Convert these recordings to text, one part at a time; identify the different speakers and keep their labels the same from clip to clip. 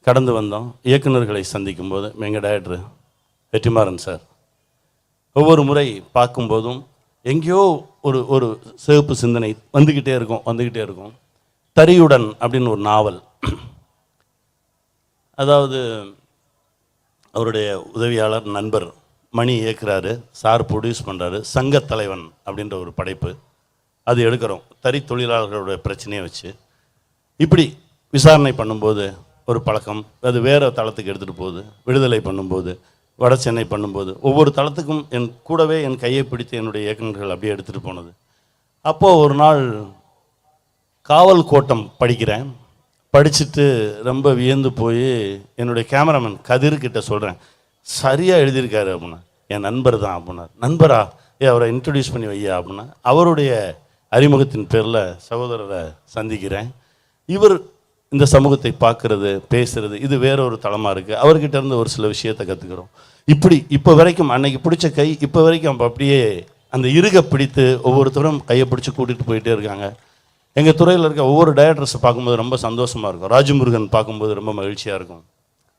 Speaker 1: கடந்து வந்தோம். இயக்குநர்களை சந்திக்கும் போது எங்கள் டைரக்டர் வெற்றிமாறன் சார் ஒவ்வொரு முறை பார்க்கும்போதும் எங்கேயோ ஒரு ஒரு சிவப்பு சிந்தனை வந்துக்கிட்டே இருக்கும். தரியுடன் அப்படின்னு ஒரு நாவல், அதாவது அவருடைய உதவியாளர் நண்பர் மணி இயக்குறாரு, சார் ப்ரொடியூஸ் பண்ணுறாரு. சங்கத்தலைவன் அப்படின்ற ஒரு படைப்பு அது எடுக்கிறோம். தறி தொழிலாளர்களுடைய பிரச்சனையை வச்சு இப்படி விசாரணை பண்ணும்போது ஒரு பழக்கம், அது வேறு தளத்துக்கு எடுத்துகிட்டு போகுது. விடுதலை பண்ணும்போது, வட சென்னை பண்ணும்போது, ஒவ்வொரு தளத்துக்கும் என் கூடவே என் கையை பிடித்து என்னுடைய இயக்குநர்கள் அப்படியே எடுத்துகிட்டு போனது. அப்போது ஒரு நாள் காவல் கோட்டம் படிக்கிறேன். படிச்சுட்டு ரொம்ப வியந்து போய் என்னுடைய கேமராமேன் கதிர்கிட்ட சொல்கிறேன், சரியாக எழுதியிருக்காரு அப்படின்னா. என் நண்பர் தான் அப்படின்னார். நண்பரா? அவரை இன்ட்ரடியூஸ் பண்ணி வையா அப்படின்னா. அவருடைய அறிமுகத்தின் பேரில் சகோதரரை சந்திக்கிறேன். இவர் இந்த சமூகத்தை பார்க்குறது, பேசுகிறது, இது வேற ஒரு தளமாக இருக்குது. அவர்கிட்ட இருந்து ஒரு சில விஷயத்தை கற்றுக்கிறோம். இப்படி இப்போ வரைக்கும் அன்னைக்கு பிடிச்ச கை இப்போ வரைக்கும் அப்போ அப்படியே அந்த இருக பிடித்து ஒவ்வொருத்தரும் கையை பிடிச்சி கூட்டிகிட்டு போயிட்டே இருக்காங்க. எங்கள் துறையில் இருக்க ஒவ்வொரு டைரக்டர்ஸை பார்க்கும்போது ரொம்ப சந்தோஷமாக இருக்கும். ராஜமுருகன் பார்க்கும்போது ரொம்ப மகிழ்ச்சியாக இருக்கும்.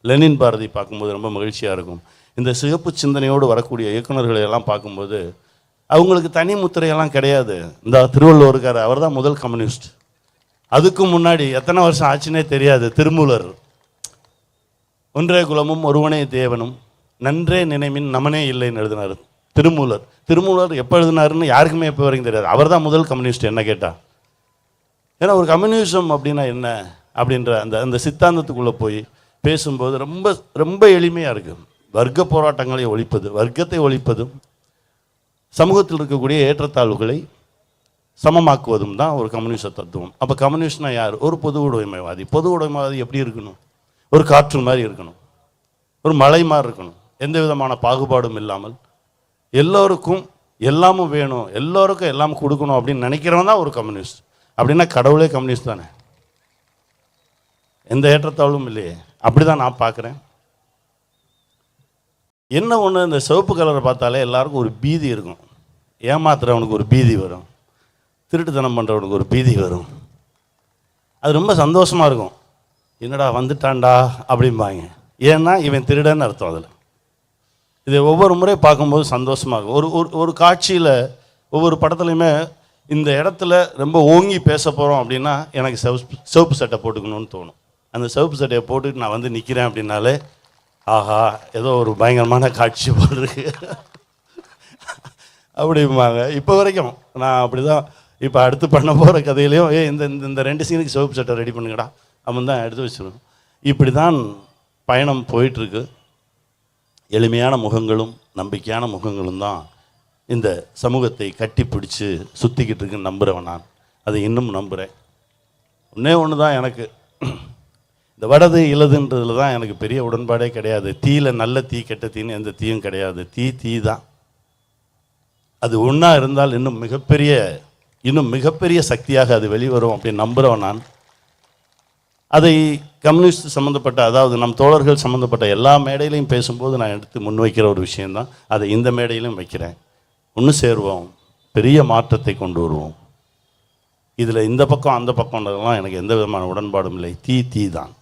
Speaker 1: லெனின் பாரதி பார்க்கும்போது ரொம்ப மகிழ்ச்சியாக இருக்கும். இந்த சிகப்பு சிந்தனையோடு வரக்கூடிய இயக்குநர்களை எல்லாம் பார்க்கும்போது அவங்களுக்கு தனி முத்திரையெல்லாம் கிடையாது. இந்த திருவள்ளுவர் இருக்கார், அவர் தான் முதல் கம்யூனிஸ்ட். அதுக்கு முன்னாடி எத்தனை வருஷம் ஆச்சுன்னே தெரியாது. திருமூலர், ஒன்றே குலமும் ஒருவனே தேவனும் நன்றே நினைமின் நமனே இல்லைன்னு எழுதினார் திருமூலர். திருமூலர் எப்போ எழுதினாருன்னு யாருக்குமே எப்போ வரைக்கும் தெரியாது. அவர் தான் முதல் கம்யூனிஸ்ட் என்ன கேட்டால். ஏன்னா ஒரு கம்யூனிசம் அப்படின்னா என்ன அப்படின்ற அந்த சித்தாந்தத்துக்குள்ளே போய் பேசும்போது ரொம்ப ரொம்ப எளிமையாக இருக்குது. வர்க்க போராட்டங்களை ஒழிப்பது, வர்க்கத்தை ஒழிப்பதும் சமூகத்தில் இருக்கக்கூடிய ஏற்றத்தாழ்வுகளை சமமாக்குவதும் தான் ஒரு கம்யூனிஸ்ட தத்துவம். அப்போ கம்யூனிஸ்ட்னா யார்? ஒரு பொது உடைமைவாதி. பொது உடைமைவாதி எப்படி இருக்கணும்? ஒரு காற்று மாதிரி இருக்கணும், ஒரு மலை மாதிரி இருக்கணும், எந்த விதமான பாகுபாடும் இல்லாமல் எல்லோருக்கும் எல்லாமும் வேணும், எல்லோருக்கும் எல்லாம் கொடுக்கணும் அப்படின்னு நினைக்கிறவன் தான் ஒரு கம்யூனிஸ்ட். அப்படின்னா கடவுளே கம்யூனிஸ்ட் தானே, எந்த ஏற்றத்தாழ்வும் இல்லையே. அப்படி தான் நான் பார்க்குறேன். என்ன ஒன்று, இந்த சிவப்பு கலரை பார்த்தாலே எல்லாருக்கும் ஒரு பீதி இருக்கும். ஏமாத்துறவனுக்கு ஒரு பீதி வரும், திருட்டுத்தனம் பண்ணுறவனுக்கு ஒரு பீதி வரும். அது ரொம்ப சந்தோஷமாக இருக்கும். என்னடா வந்துட்டான்டா அப்படிம்பாங்க. ஏன்னா இவன் திருடன்னு அர்த்தம். அதில் இதை ஒவ்வொரு முறை பார்க்கும்போது சந்தோஷமாக இருக்கும். ஒரு ஒரு காட்சியில் ஒவ்வொரு படத்துலையுமே இந்த இடத்துல ரொம்ப ஓங்கி பேச போகிறோம் அப்படின்னா எனக்கு சிவப்பு சட்டை போட்டுக்கணும்னு தோணும். அந்த சிவப்பு சட்டையை போட்டுட்டு நான் வந்து நிற்கிறேன் அப்படின்னாலே ஆஹா ஏதோ ஒரு பயங்கரமான காட்சி போடுறது அப்படிம்பாங்க. இப்போ வரைக்கும் நான் அப்படி தான். இப்போ அடுத்து பண்ண போகிற கதையிலையும் இந்த இந்த 2 சீனுக்கு சிவப்பு சட்டை ரெடி பண்ணுங்கடா அவன் தான் எடுத்து வச்சிருக்கோம். இப்படி தான் பயணம் போயிட்டுருக்கு. எளிமையான முகங்களும் நம்பிக்கையான முகங்களும் தான் இந்த சமூகத்தை கட்டி பிடிச்சி சுற்றிக்கிட்டு இருக்குன்னு நம்புகிறவன் நான். அதை இன்னும் நம்புகிறேன். ஒன்று தான் எனக்கு, இந்த வடது இலதுன்றதுல தான் எனக்கு பெரிய உடன்பாடே கிடையாது. தீயில நல்ல தீ கெட்ட தீன்னு எந்த தீயும் கிடையாது. தீ தான். அது ஒன்றா இருந்தால் இன்னும் மிகப்பெரிய சக்தியாக அது வெளிவரும் அப்படின்னு நம்புகிறவன் நான். அதை கம்யூனிஸ்ட் சம்மந்தப்பட்ட, அதாவது நம் தோழர்கள் சம்மந்தப்பட்ட எல்லா மேடையிலையும் பேசும்போது நான் எடுத்து முன்வைக்கிற ஒரு விஷயந்தான். அதை இந்த மேடையிலும் வைக்கிறேன். ஒன்று சேருவோம், பெரிய மாற்றத்தை கொண்டு வருவோம். இதில் இந்த பக்கம் அந்த பக்கம்ன்றதெல்லாம் எனக்கு எந்த விதமான உடன்பாடும் இல்லை. தீ தான்.